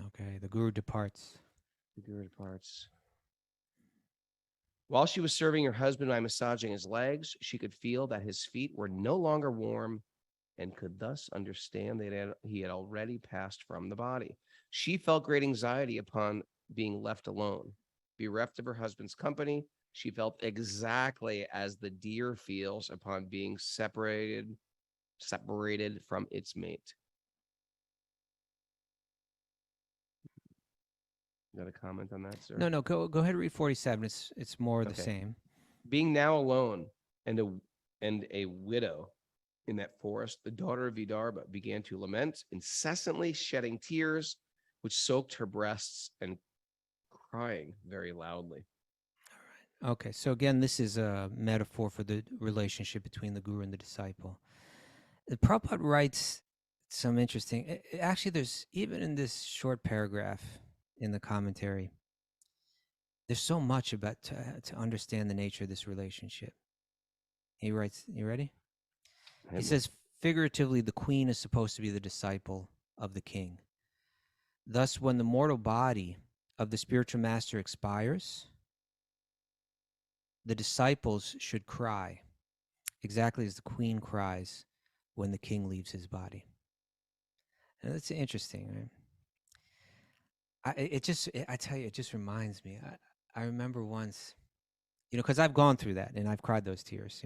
Okay, the guru departs. The guru departs. While she was serving her husband by massaging his legs, she could feel that his feet were no longer warm and could thus understand that he had already passed from the body. She felt great anxiety upon being left alone. Bereft of her husband's company, she felt exactly as the deer feels upon being separated from its mate. You got a comment on that, sir? No, go ahead and read 47. It's more of the Okay. same. Being now alone and a widow in that forest, the daughter of Vidarbha began to lament, incessantly shedding tears, which soaked her breasts and crying very loudly. Okay, so again, this is a metaphor for the relationship between the guru and the disciple. The Prabhupada writes some interesting. Actually, there's even in this short paragraph in the commentary, there's so much about to understand the nature of this relationship. He writes, you ready? He says, figuratively, the queen is supposed to be the disciple of the king. Thus, when the mortal body of the spiritual master expires, the disciples should cry, exactly as the queen cries when the king leaves his body. And that's interesting, right? I tell you, it just reminds me. I remember once, because I've gone through that and I've cried those tears,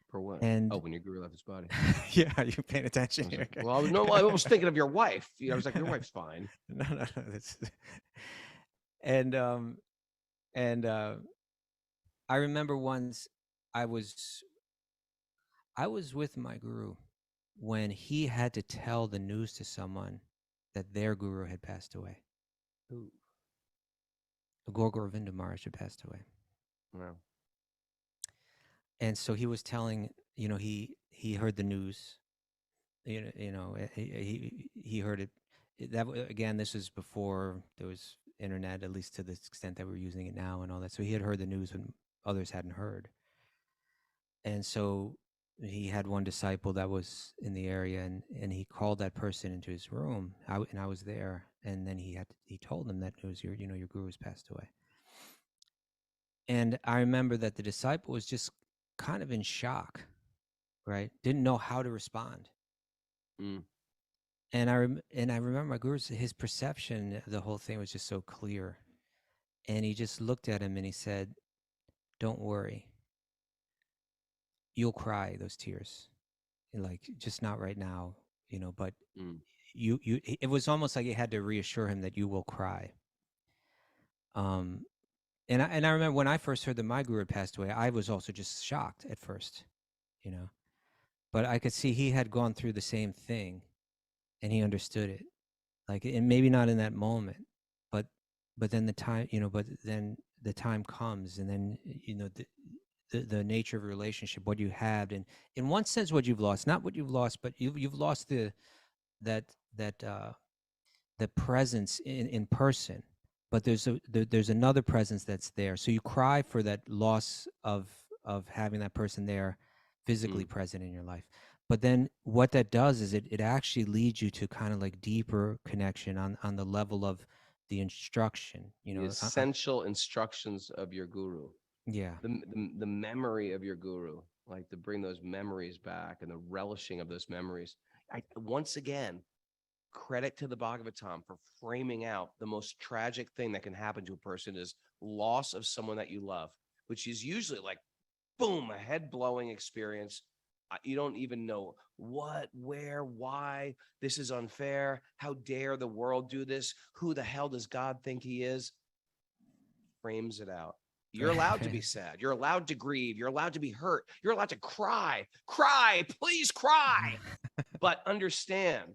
For what? Oh, and when your guru left his body. yeah, you're paying I attention was here. like, well, no, I was thinking of your wife. I was like, your wife's fine. No. And and I remember once I was I was with my guru when he had to tell the news to someone that their guru had passed away. Ooh, Gaur Govinda Maharaj had passed away. wow. And so he was telling, he heard the news. He heard it. Again, this was before there was internet, at least to the extent that we're using it now and all that. So he had heard the news when others hadn't heard. And so he had one disciple that was in the area, and he called that person into his room. And I was there, and then he told them that news. Your guru's passed away. And I remember that the disciple was just kind of in shock, right? Didn't know how to respond. Mm. And I remember my guru's his perception of the whole thing was just so clear. And he just looked at him and he said, "Don't worry. You'll cry those tears. Like, just not right now, but Mm. it was almost like he had to reassure him that you will cry." Um, and I remember when I first heard that my guru had passed away, I was also just shocked at first, you know. But I could see he had gone through the same thing, and he understood it. Like, and maybe not in that moment, but then the time, but then the time comes, and then the nature of a relationship, what you had, and in one sense, what you've lost, not what you've lost, but you've lost that that the presence in person, but there's another presence that's there. So you cry for that loss of having that person there, physically Mm. present in your life. But then what that does is it actually leads you to kind of like deeper connection on the level of the instruction. The essential instructions of your guru, Yeah. the memory of your guru, like to bring those memories back and the relishing of those memories. Once again, credit to the Bhagavatam for framing out the most tragic thing that can happen to a person is loss of someone that you love, which is usually like, boom, a head blowing experience. You don't even know what, where, why. This is unfair. How dare the world do this? Who the hell does God think he is? Frames it out. You're allowed to be sad. You're allowed to grieve. You're allowed to be hurt. You're allowed to cry. Cry, please cry. But understand,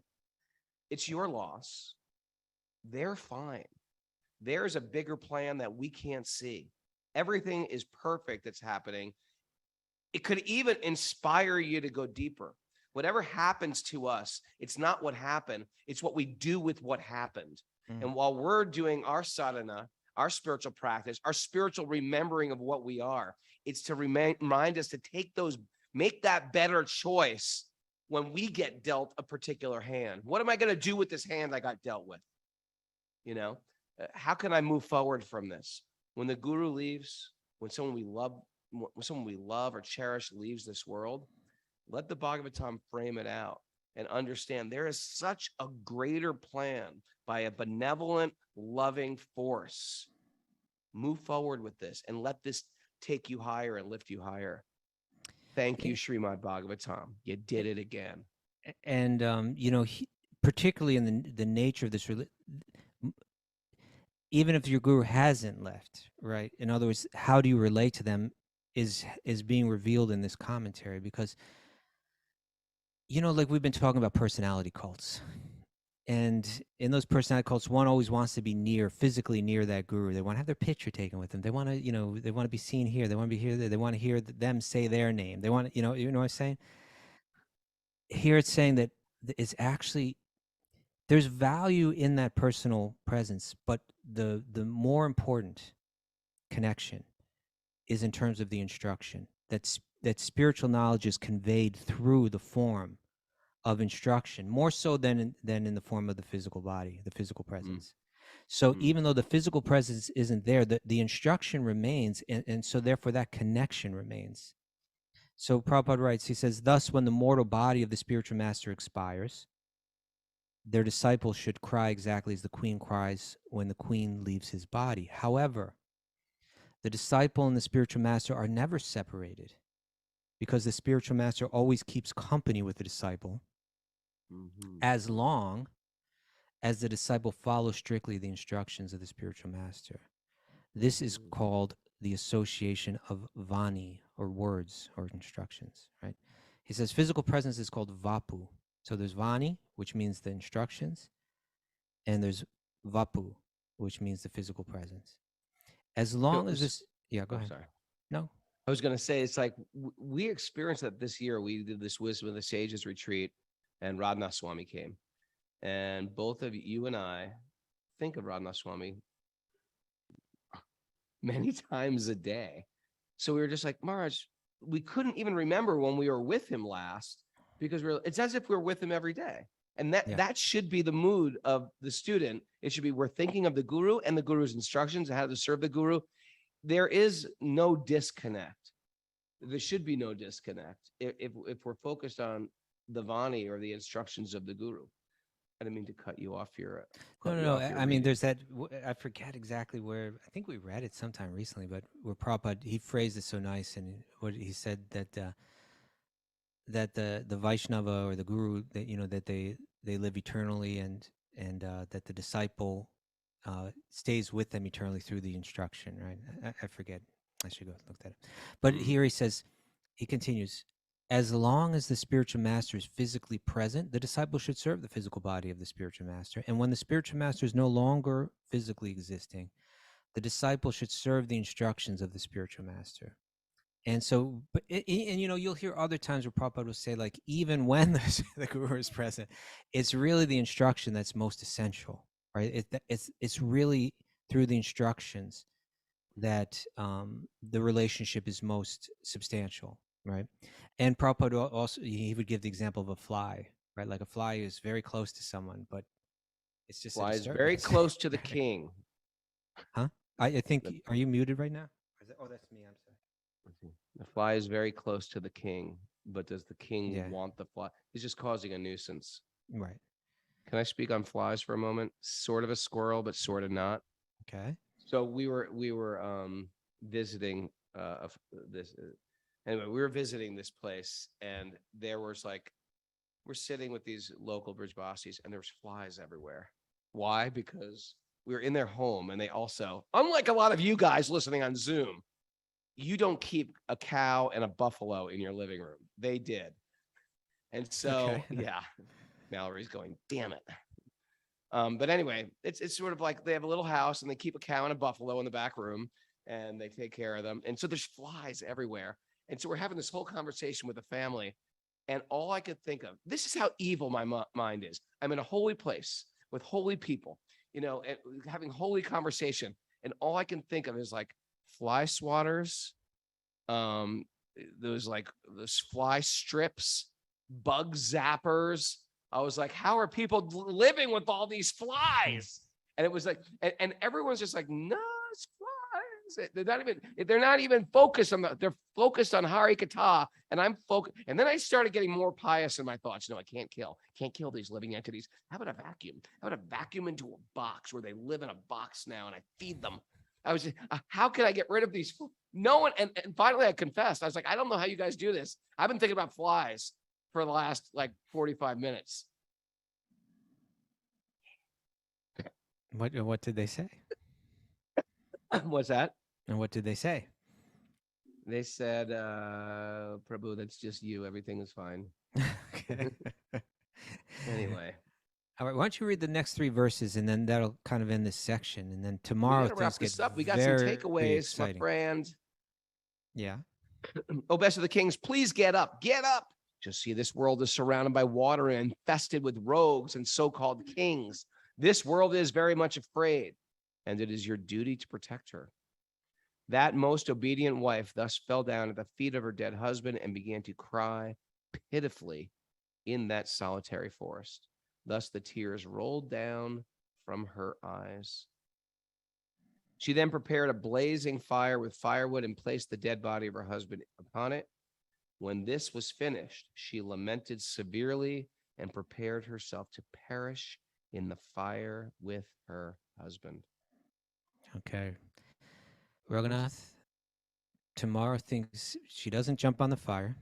it's your loss. They're fine. There's a bigger plan that we can't see. Everything is perfect that's happening. It could even inspire you to go deeper. Whatever happens to us, it's not what happened, it's what we do with what happened. Mm. And while we're doing our sadhana, our spiritual practice, our spiritual remembering of what we are, it's to remind us to make that better choice when we get dealt a particular hand. What am I going to do with this hand I got dealt with? How can I move forward from this? When the guru leaves, when someone we love or cherish leaves this world, let the Bhagavatam frame it out and understand there is such a greater plan by a benevolent, loving force. Move forward with this and let this take you higher and lift you higher. Thank you, Yeah. Srimad Bhagavatam. You did it again. And particularly in the nature of this even if your guru hasn't left, right? In other words, how do you relate to them is being revealed in this commentary, because like we've been talking about personality cults. And in those personality cults, one always wants to be physically near that guru. They want to have their picture taken with them. They want to, they want to be seen here. They want to be here there. They want to hear them say their name. They want to, you know what I'm saying? Here it's saying that it's actually, there's value in that personal presence, but the more important connection is in terms of the instruction. That spiritual knowledge is conveyed through the form of instruction, more so than in the form of the physical body, the physical presence. So Mm. even though the physical presence isn't there, the instruction remains, and so therefore that connection remains. So Prabhupada writes, he says, thus when the mortal body of the spiritual master expires, their disciples should cry exactly as the queen cries when the queen leaves his body. However, the disciple and the spiritual master are never separated, because the spiritual master always keeps company with the disciple Mm-hmm. as long as the disciple follows strictly the instructions of the spiritual master. This is Mm-hmm. called the association of vani, or words or instructions, right? He says physical presence is called vapu. So there's vani, which means the instructions, and there's vapu, which means the physical presence. As long as this, yeah, go Oh, ahead. sorry. No. I was going to say, it's like we experienced that this year. We did this Wisdom of the Sages retreat, and Radha Swami came. And both of you and I think of Radha Swami many times a day. So we were just like, Maharaj, we couldn't even remember when we were with him last, because it's as if we were with him every day. And Yeah. that should be the mood of the student. It should be, we're thinking of the guru and the guru's instructions and how to serve the guru. There is no disconnect. There should be no disconnect if we're focused on the Vani or the instructions of the guru. I didn't mean to cut you off your No, cut no, you no. off your I mean, reading. there's that. I forget exactly where. I think we read it sometime recently, but where Prabhupada he phrased it so nice, and what he said that that the Vaishnava or the Guru that that they live eternally, and that the disciple stays with them eternally through the instruction. Right? I forget. I should go look that up. But Mm. here he says, he continues. As long as the spiritual master is physically present, the disciple should serve the physical body of the spiritual master. And when the spiritual master is no longer physically existing, the disciple should serve the instructions of the spiritual master. And so, and you'll hear other times where Prabhupada will say, like, even when the guru is present, it's really the instruction that's most essential, right? It's really through the instructions that the relationship is most substantial, right? And Prabhupada also, he would give the example of a fly, right? Like a fly is very close to someone, but it's just a Flies very disturbance. close to the king. Huh? I think, The, are you muted right now? Oh, that's me. I'm sorry. the fly is very close to the king, but does the king Yeah, want the fly? He's just causing a nuisance. right. Can I speak on flies for a moment? Sort of a squirrel, but sort of not. Okay. So we were visiting this anyway, we were visiting this place, and there was like we're sitting with these local Bridgebasis, and there's flies everywhere. Why? Because we were in their home, and they also, unlike a lot of you guys listening on Zoom, you don't keep a cow and a buffalo in your living room. They did. And Okay. so, yeah, Mallory's going, damn it. But anyway, it's sort of like they have a little house and they keep a cow and a buffalo in the back room and they take care of them. And so there's flies everywhere. And so we're having this whole conversation with the family. And all I could think of, this is how evil my mind is. I'm in a holy place with holy people, and having holy conversation. And all I can think of is like fly swatters, um, those fly strips, bug zappers. I was like, how are people living with all these flies? And it was like, and everyone's just like, no, it's flies. They're not even focused on they're focused on Hari Kata. And I'm focused. And then I started getting more pious in my thoughts. No, I can't kill these living entities. How about a vacuum? How about a vacuum into a box where they live in a box now and I feed them? I was just, how can I get rid of these? No one. And finally I confessed. I was like, I don't know how you guys do this. I've been thinking about flies for the last like 45 minutes. What did they say? What's that? And what did they say? They said, Prabhu, that's just you. Everything is fine. Okay. Anyway, All right. Why don't you read the next 3 verses, and then that'll kind of end this section, and then we tomorrow got to things wrap get this up. We got some very takeaways, my exciting. friend. Yeah. Oh, best of the kings, please get up. Get up. Just see, this world is surrounded by water and infested with rogues and so-called kings. This world is very much afraid, and it is your duty to protect her. That most obedient wife thus fell down at the feet of her dead husband and began to cry pitifully in that solitary forest. Thus the tears rolled down from her eyes. She then prepared a blazing fire with firewood and placed the dead body of her husband upon it. When this was finished, she lamented severely and prepared herself to perish in the fire with her husband. Okay. Raghunath, tomorrow thinks she doesn't jump on the fire.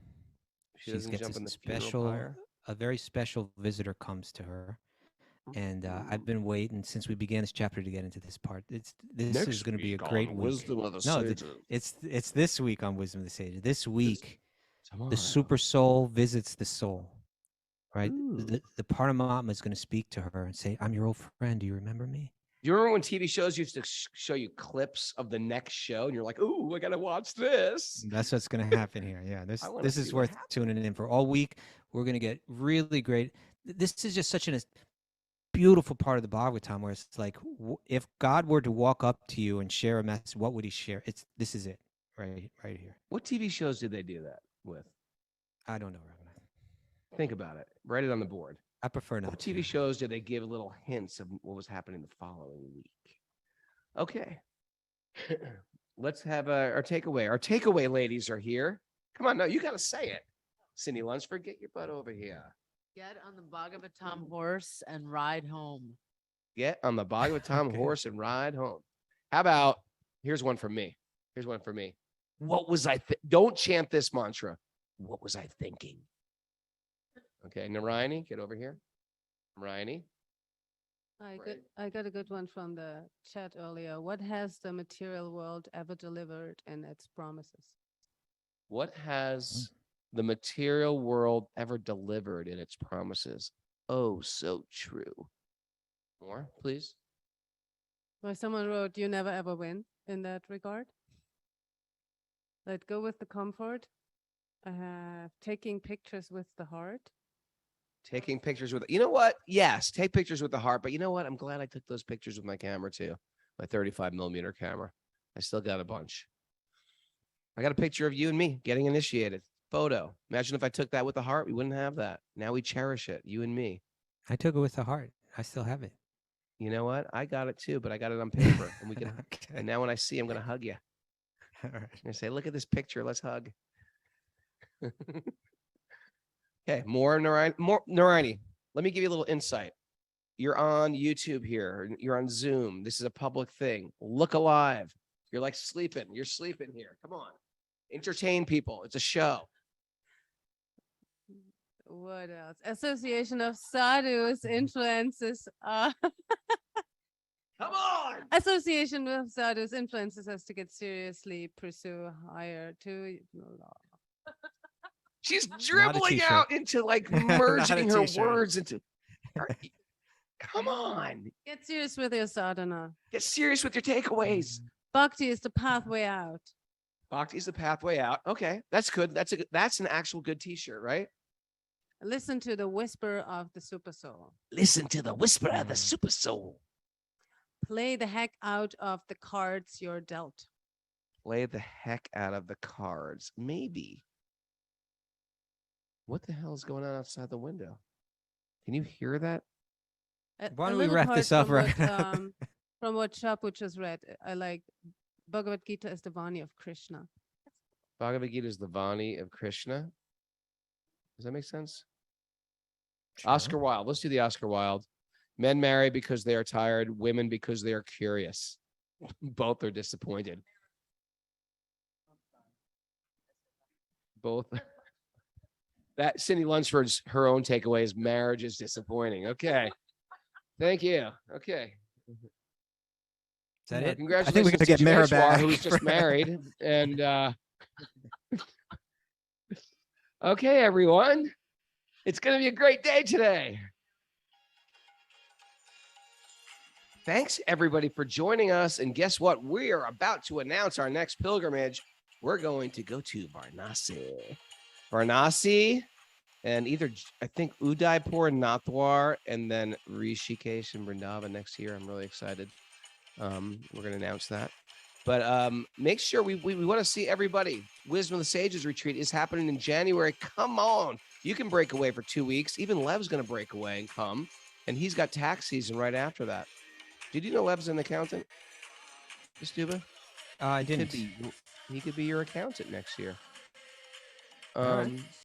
She She doesn't gets jump in the funeral pyre. a very special visitor comes to her. And I've Ooh. been waiting since we began this chapter to get into this part. This is Next going to be a week great on week. Wisdom of the No, Sages. it's this week on Wisdom of the Sages. This week, Tomorrow. the super soul visits the soul, right? Ooh. The Paramatma is going to speak to her and say, "I'm your old friend. Do you remember me?" Do you remember when TV shows used to show you clips of the next show, and you're like, "Ooh, I gotta watch this." That's what's going to happen here. Yeah, I want to this see is what worth happens. tuning in for all week. We're going to get really great. This is just such a beautiful part of the Bhagavatam where it's like, if God were to walk up to you and share a message, what would he share? This is it, right here. What TV shows did they do that with? I don't know, Raghunath. Think about it. Write it on the board. I prefer not What to. TV shows did they give little hints of what was happening the following week? Okay. Let's have our takeaway. Our takeaway ladies are here. Come on, no, you got to say it. Cindy Lunsford, get your butt over here. Get on the Bhagavatam horse and ride home. Get on the Bhagavatam Okay. horse and ride home. How about, here's one for me. Here's one for me. What was I, don't chant this mantra. What was I thinking? Okay, Narayani, get over here. Narayani. I got a good one from the chat earlier. What has the material world ever delivered in its promises? What has the material world ever delivered in its promises? Oh, so true. More, please. Well, someone wrote, "You never ever win" in that regard. Let go with the comfort. Taking pictures with the heart. Taking pictures with, you know what? Yes, take pictures with the heart. But you know what? I'm glad I took those pictures with my camera too, my 35mm camera. I still got a bunch. I got a picture of you and me getting initiated. Photo. Imagine if I took that with the heart, we wouldn't have that. Now we cherish it, you and me. I took it with the heart. I still have it. You know what? I got it too, but I got it on paper, and we can. Okay. And now when I see, I'm gonna hug you. All right. I say, look at this picture. Let's hug. Okay, more Narayani. Let me give you a little insight. You're on YouTube here. You're on Zoom. This is a public thing. Look alive. You're like sleeping. You're sleeping here. Come on. Entertain people. It's a show. What else? Association of Sadhus influences. Come on. Association of Sadhus influences us to get seriously pursue higher to. She's dribbling t-shirt. out into like Not a merging her t-shirt. words into. Come on. Get serious with your sadhana. Get serious with your takeaways. Bhakti is the pathway out. Bhakti is the pathway out. Okay, that's good. That's an actual good T-shirt, right? Listen to the whisper of the Supersoul. Listen to the whisper of the Supersoul. Play the heck out of the cards you're dealt. Play the heck out of the cards. Maybe. What the hell is going on outside the window? Can you hear that? Why A don't we little wrap part this up from right what, now? from what Chapu just read, I like Bhagavad Gita is the Vani of Krishna. Bhagavad Gita is the Vani of Krishna. Does that make sense? Sure. Oscar Wilde. Let's do the Oscar Wilde. Men marry because they are tired. Women because they are curious. Both are disappointed. Both. That Cindy Lunsford's her own takeaway is marriage is disappointing. Okay. Thank you. Okay. Is that it? Congratulations I think we got to get Jay Mara Schwar, back. who's just married. And okay, everyone. It's going to be a great day today. Thanks, everybody, for joining us. And guess what? We are about to announce our next pilgrimage. We're going to go to Varanasi. Varanasi and either, I think, Udaipur and Nathdwar, and then Rishikesh and Vrindavan next year. I'm really excited. We're going to announce that. But make sure we want to see everybody. Wisdom of the Sages retreat is happening in January. Come on. You can break away for 2 weeks. Even Lev's going to break away and come. And he's got tax season right after that. Did you know Lev's an accountant? Stuba? I didn't. He could be your accountant next year. All right.